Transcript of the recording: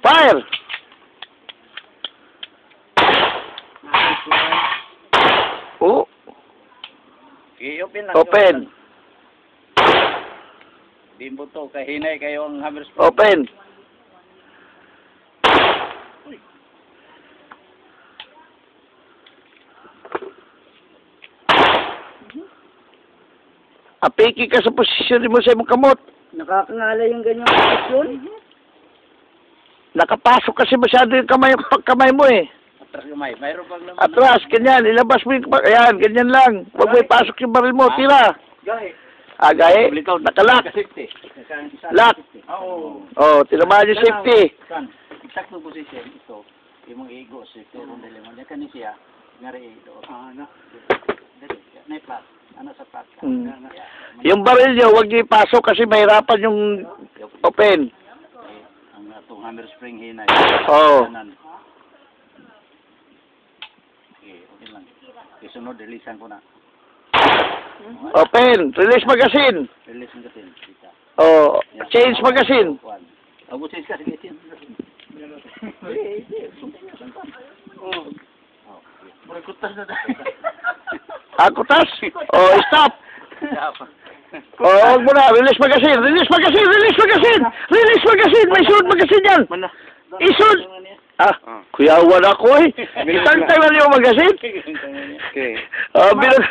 Fire! Oh, I-open lang. open. Bimbo to, kahinay kayo ang hammer spring. Open. Apiki ka sa posisyon mo sa imong kamot. Nakakangala yung ganyang posisyon. Nakapasok kasi masyado yung pagkamay mo eh. Atras gamay. Mayroon pang laman. Atras, ganyan. Ilabas mo yung ayan, ganyan lang. Huwag mo ipasok yung baril mo. Tira. Gahe. Agay. Nakalak. Safety. Lock. Oo. Oh, tinamaan yung safety. Kan, exact position ito. Yung mga ego safety ron dili mo kani siya ngari ito. Na. Dili. Plat. Ano sa plat ka? Yung baril nyo, huwag nyo ipasok kasi mahirapan yung open. Ang atong hammer spring hinay. Oo. Okay lang. Isunod, releasean ko na. Open. Release magazine. Release ang gatin. Oh, change magazine. Ako change ka, sige, change. Kutas na dahil. Kutas? Oh, stop. Oh, huwag mo na. Release magazine. Release magazine. Release magazine. Release magazine. May shoot magazine yan. Isod. Kuyawan ako eh. Isang tayo na yung magazine. Okay. Binag...